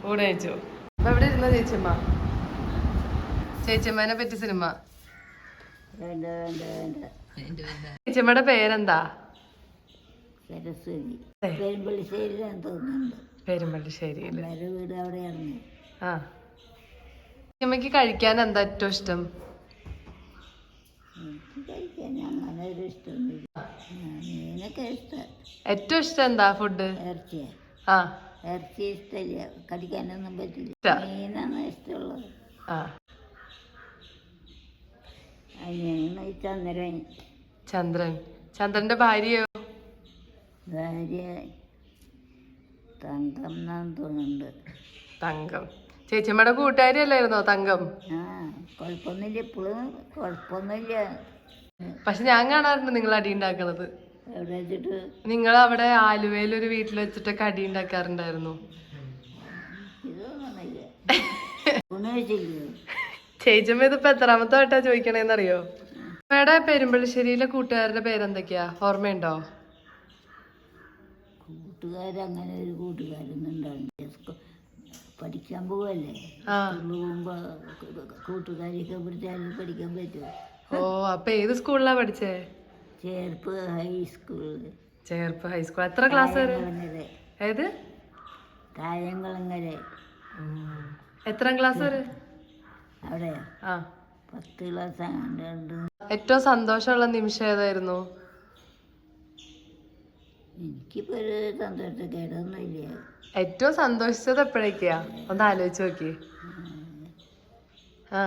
ഊണ് കഴിച്ചു. അപ്പൊ എവിടെ ഇരുന്ന ചേച്ചിയമ്മ? ചേച്ചിയമ്മേനെ പറ്റി സിനിമ. ചേച്ചിയമ്മയുടെ പേരെന്താ? പെരുമ്പള്ളിശ്ശേരിയില്. ആ, ചേച്ചിയമ്മക്ക് കഴിക്കാൻ എന്താ ഏറ്റവും ഇഷ്ടം? ഏറ്റവും ഇഷ്ടം എന്താ ഫുഡ്? ആ, ഇറച്ചി ഇഷ്ടമില്ല, കടിക്കാനൊന്നും പറ്റില്ല. മീനാണ് ഇഷ്ടമുള്ളത്. ആ, ചന്ദ്രൻ. ചന്ദ്രൻ. ചന്ദ്രന്റെ ഭാര്യയോ? ഭാര്യ തങ്കം എന്നാന്ന് തോന്നുന്നുണ്ട്. തങ്കം. ചേച്ചിയമ്മയുടെ കൂട്ടുകാരി അല്ലായിരുന്നോ തങ്കം? ആ, കുഴപ്പമൊന്നുമില്ല, ഇപ്പോഴും കുഴപ്പമൊന്നുമില്ല. പക്ഷെ ഞാൻ കാണാറുണ്ട് നിങ്ങൾ അടി ഉണ്ടാക്കണത്. എവിടെ വെച്ചിട്ട്? നിങ്ങൾ അവിടെ ആലുവയിൽ ഒരു വീട്ടിൽ വെച്ചിട്ടൊക്കെ അടി ഉണ്ടാക്കാറുണ്ടായിരുന്നു. ഇതൊന്നുമില്ല. ചേച്ചിയമ്മ ഇതിപ്പോ എത്രാമത്തെ വട്ടാ ചോദിക്കണേന്നറിയോ? അമ്മയുടെ പെരുമ്പള്ളിശ്ശേരിയിലെ കൂട്ടുകാരുടെ പേരെന്തൊക്കെയാ, ഓർമ്മയുണ്ടോ? കൂട്ടുകാരങ്ങനെ ഒരു കൂട്ടുകാരൊന്നും ഉണ്ടാവില്ല. പഠിക്കാൻ പോവല്ലേ, പോകുമ്പോ കൂട്ടുകാരിയൊക്കെ പിടിച്ചാലും പഠിക്കാൻ പറ്റുമോ? ഓ, അപ്പൊ ഏത് സ്കൂളിലാ പഠിച്ചേ? ചേർപ്പ് ഹൈസ്കൂള്. ചേർപ്പ് ഹൈസ്കൂൾ. എത്ര ക്ലാസ് വരെ? ഏത്? കായംകുളങ്ങര. എത്രാം ക്ലാസ് വരെ? അവിടെയോ? ആ, 10 ക്ലാസ് അങ്ങാണ്ട്. ഏറ്റവും സന്തോഷമുള്ള നിമിഷം ഏതായിരുന്നു? എനിക്കിപ്പോ ഒരു സന്തോഷക്കേടൊന്നുമില്ല. ഏറ്റവും സന്തോഷിച്ചത് എപ്പോഴേക്കാ? ഒന്ന് ആലോചിച്ച് നോക്കി. ആ,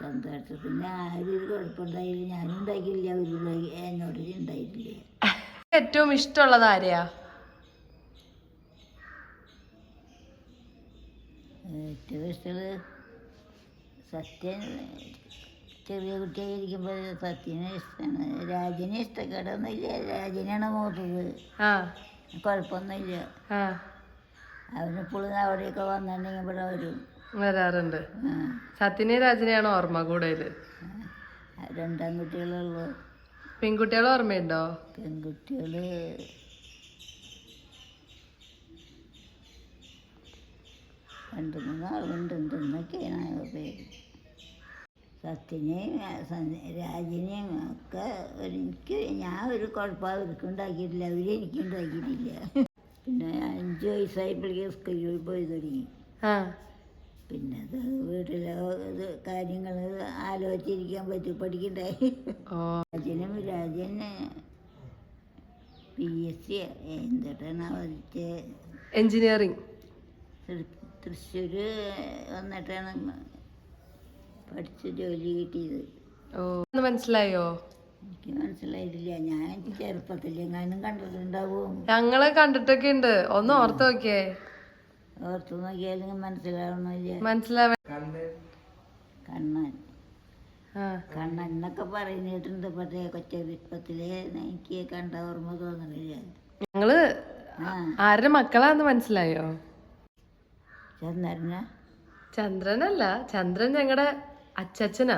സന്തോഷത്തിന് ആരും ഒരു കുഴപ്പമുണ്ടായില്ല, ഞാനും ഉണ്ടാക്കിയില്ല, ഒരു എന്നോട് ഉണ്ടായിട്ടില്ല. ഏറ്റവും ഇഷ്ടമുള്ളത് ആരെയാ? ഏറ്റവും ഇഷ്ടമുള്ളത് സത്യൻ. ചെറിയ കുട്ടിയായിരിക്കുമ്പോൾ സത്യനെ ഇഷ്ടമാണ്. രാജനെ ഇഷ്ടക്കേടൊന്നുമില്ല, രാജനാണ് മൂത്തത്. കുഴപ്പമൊന്നുമില്ല. അവനെപ്പോഴും അവിടെയൊക്കെ വന്നിട്ടുണ്ടെങ്കിൽ ഇവിടെ വരാറുണ്ട്. സത്യനെ രാജനെയാണോ ഓർമ്മ കൂടുതൽ? 2 ആൺകുട്ടികളുള്ളൂ. പെൺകുട്ടികളെ ഓർമ്മയുണ്ടോ? പെൺകുട്ടികള് 2-3 ആളുണ്ട്. എന്തെന്നൊക്കെയാണ് പേര്. സത്യനെയും രാജനെയും ഒക്കെ ഞാൻ ഒരു കുഴപ്പം അവർക്ക് ഉണ്ടാക്കിയിട്ടില്ല, അവരെനിക്ക് ഉണ്ടാക്കിയിട്ടില്ല. പിന്നെ 5 വയസ്സായപ്പോഴേക്കും സ്കൂളിൽ പോയി തുടങ്ങി. പിന്നെ അത് വീട്ടിലെ കാര്യങ്ങൾ ആലോചിച്ചിരിക്കാൻ പറ്റും, പഠിക്കണ്ടായി. രാജന് PSC എന്തിട്ടാണ് പഠിച്ച് എഞ്ചിനീയറിങ്. തൃശ്ശൂർ വന്നിട്ടാണ് പഠിച്ച് ജോലി കിട്ടിയത്. മനസ്സിലായോ? എനിക്ക് മനസ്സിലായിട്ടില്ല. ഞാൻ ചെറുപ്പത്തിൽ എങ്ങാനും കണ്ടിട്ടുണ്ടാവും. ഞങ്ങള് കണ്ടിട്ടൊക്കെ ഉണ്ട്. ഒന്ന് ഓർത്ത് നോക്കിയേ. ഓർത്ത് നോക്കിയാലും മനസ്സിലാവണില്ല. കണ്ണൻ. കണ്ണൻ എന്നൊക്കെ പറയുന്നിട്ടുണ്ട്. പക്ഷേ ചെറുപ്പത്തിലെ എനിക്ക് കണ്ട ഓർമ്മ തോന്നണില്ല. ഞങ്ങള് ആരുടെ മക്കളാന്ന് മനസ്സിലായോ? ചന്ദ്രന? ചന്ദ്രനല്ല, ചന്ദ്രൻ ഞങ്ങളുടെ അച്ചച്ചനാ.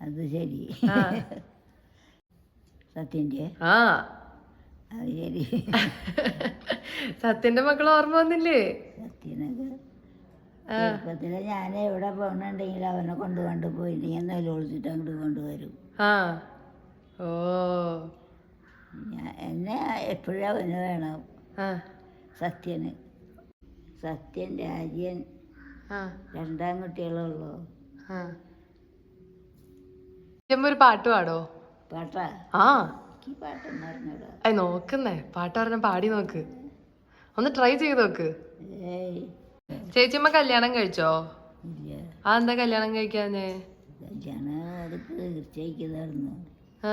അത് ശരി. സത്യന്റെ? ആ, അത് ശരി. സത്യന്റെ മക്കൾ ഓർമ്മ വന്നില്ലേ? സത്യനൊക്കെ ചെറുപ്പത്തില് ഞാൻ എവിടെ പോകണുണ്ടെങ്കിൽ അവനെ കൊണ്ടുപോയില്ലെങ്കിൽ നിലവിളിച്ചിട്ട് അങ്ങോട്ട് കൊണ്ടുവരും. ഓ, എന്നെ എപ്പോഴും അവന് വേണം. സത്യന്. സത്യൻ, രാജൻ, 2 ആൺകുട്ടികളുള്ളൂ. ഒരു പാട്ട് പാടോ? പാട്ടാ? എനിക്ക് പാട്ടൊന്നും അറിഞ്ഞൂടാ. നോക്കുന്നേ, പാട്ട് പറഞ്ഞ പാടി നോക്ക്, ഒന്ന് ട്രൈ ചെയ്ത് നോക്ക്. ചേച്ചിയമ്മ കല്യാണം കഴിച്ചോ? ഇല്ല. എന്താ കല്യാണം കഴിക്കാഞ്ഞേ? കല്യാണം അടുത്ത് തീർച്ചയായിക്കുന്നു. ആ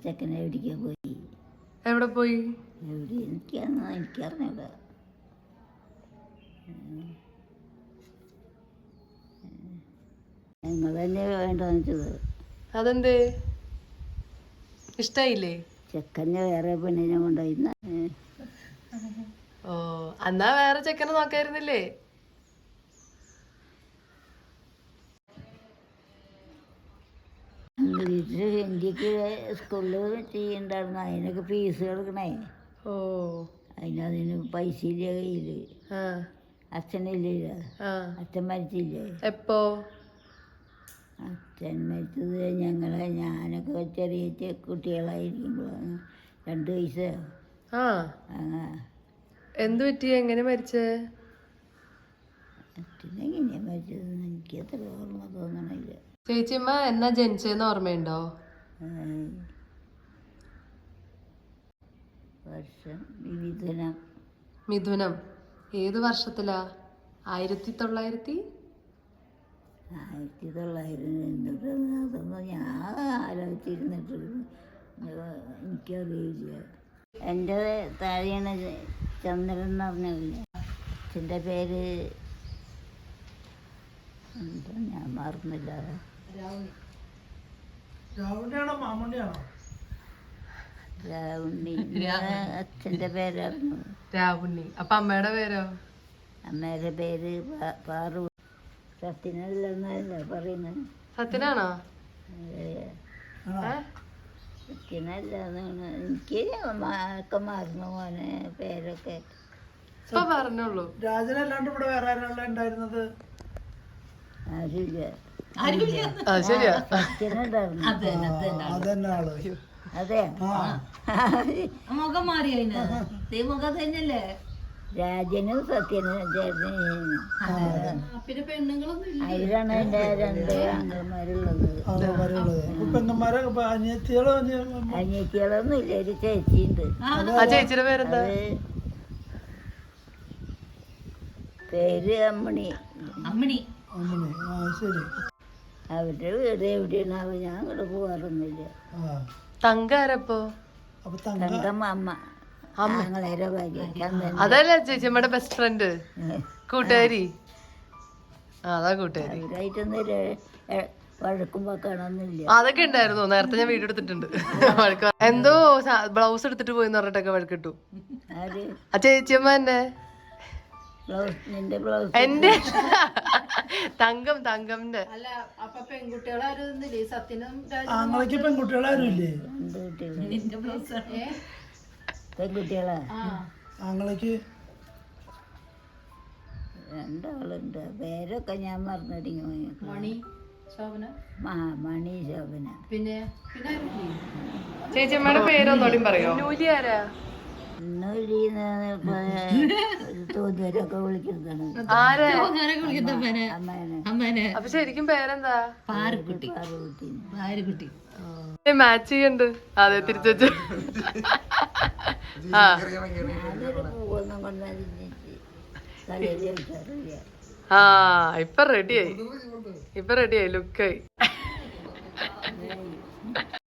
ചെക്കനെ എവിടേക്കാ പോയി? എവിടെ പോയി? എവിടെ എനിക്കറിഞ്ഞൂടാ. നിങ്ങൾ തന്നെ വേണ്ടെന്ന് വെച്ചത്. അതെന്ത്? ഇഷ്ടായില്ലേ? ചെക്കനെ വേറെ പെണ്ണിനെ കൊണ്ടുപോയി. ഓ, എന്നാ വേറെ ചെക്കനെ നോക്കായിരുന്നില്ലേ? ഇംഗ്ലീഷ് ഹിന്ദിക്ക് സ്കൂളിൽ ചെയ്യണ്ടായിരുന്നു. അതിനൊക്കെ ഫീസ് കൊടുക്കണേ. ഓ, അതിനാ അതിന് പൈസ ഇല്ല കയ്യിൽ. ആ അച്ഛനില്ല, ആ അച്ഛൻ മരിച്ചില്ലേ. എപ്പോ? അച്ഛൻ മരിച്ചത് ഞാനൊക്കെ ചെറിയ കുട്ടികളായിരിക്കുമ്പോഴാണ്. 2 വയസ്സ്. ആ എന്ത് പറ്റി? എങ്ങനെ മരിച്ചേ? അച്ഛനെങ്ങനെയാ മരിച്ചതെന്ന് എനിക്ക് അത്ര ഓർമ്മ തോന്നണില്ല. ചേച്ചിയമ്മ എന്നാ ജനിച്ചതെന്ന് ഓർമ്മയുണ്ടോ? വർഷം വിവിധനം. മിഥുനം. ഏത് വർഷത്തിലാ? 1900? 1900 അതൊന്നും ഞാൻ ആലോചിച്ചിരുന്നിട്ട് എനിക്കറിയില്ല. എൻ്റെ താഴെയാണ് ചന്ദ്രൻ എന്ന് പറഞ്ഞില്ല. അച്ഛൻ്റെ പേര് എന്താ ഞാൻ മറന്നില്ല. രാവുണ്ണി അച്ഛൻ്റെ പേരായിരുന്നു. രാവുണ്ണി. അപ്പൊ അമ്മയുടെ പേരോ? അമ്മയുടെ പേര് പാറു. സത്യനല്ലെന്നല്ല പറയുന്നത്. സത്യനാണോ? സത്യനല്ല എന്നാണ് എനിക്ക് ഒക്കെ മറന്നു പോനെ പേരൊക്കെ. ഇപ്പൊ പറഞ്ഞോളൂ. രാജനല്ലാണ്ട് ഇവിടെ വേറെ ആരാണ് ഉണ്ടായിരുന്നത്? ആരുമില്ല. അത് ശരിയാ. സത്യനുണ്ടായിരുന്നു. അതന്നെ ആള്. അതെ, മുഖം മാറി മുഖം തന്നെയല്ലേ. രാജനും സത്യനും ചേർന്ന്. പിന്നെ പെണ്ണുങ്ങളൊന്നും അതിലാണ് എൻ്റെ 2 ആംഗന്മാരുള്ളത്. പെങ്ങന്മാരെ അനിയത്തികളോ? അനിയത്തികളൊന്നും ഇല്ല, ഒരു ചേച്ചിയുണ്ട്. ആ ചേച്ചിയുടെ പേരെന്താ? പേര് അമ്മണി. അമ്മണി. ശരി. അവരുടെ വീട് എവിടെയാണ്? ഞാൻ അങ്ങോട്ട് പോകാറൊന്നുമില്ല. തങ്കാരപ്പോ? തങ്കം അമ്മ, ഞങ്ങളേരെ ഭാര്യ ചന്ദൻ. അതല്ലേ ചേച്ചിയമ്മയുടെ ബെസ്റ്റ് ഫ്രണ്ട്, കൂട്ടുകാരി? അതാ കൂട്ടുകാരി. അവരായിട്ടൊന്നും വഴക്കും വെക്കണമെന്നില്ല. അതൊക്കെ ഉണ്ടായിരുന്നു. നേരത്തെ ഞാൻ വീഡിയോ എടുത്തിട്ടുണ്ട്. എന്തോ ബ്ലൗസ് എടുത്തിട്ട് പോയിന്ന് പറഞ്ഞിട്ടൊക്കെ വഴക്കിട്ടു. ആര്? ആ ചേച്ചിയമ്മ തന്നെ. ബ്ലൗസ്? നിന്റെ ബ്ലൗസ്? എന്റെ തങ്കംന്റെ. അല്ല, അപ്പൊ പെൺകുട്ടികളാരും സത്യനും ആങ്ങളേക്ക് പെൺകുട്ടികളാരും ഇല്ലേ? 2 കുട്ടികൾ. പെൺകുട്ടികളാ? ആങ്ങളേക്ക് 2 ആളുണ്ട്. പേരൊക്കെ ഞാൻ മറന്നിടിങ്ങി. മണി, ശോഭന. മണി, ശോഭന. പിന്നെ ചേച്ചിയമ്മയുടെ പേരൊന്നോടി പറയോ? നൂലിയാരാ? തോന്നുവരൊക്കെ വിളിക്കുന്നതാണ്. ആരാ? അമ്മേനെ. അപ്പൊ ശരിക്കും പേരെന്താ? പാറുകുട്ടി. പാറുകുട്ടി. മാച്ച് ചെയ്യണ്ട്. അതെ, തിരിച്ചു വെച്ചു. ആ ഞാനൊരു പൂവൊന്നും കൊണ്ടുവന്നിട്ട് തലയിൽ വെക്കാറില്ല. ആ ഇപ്പൊ റെഡിയായി ലുക്കായി.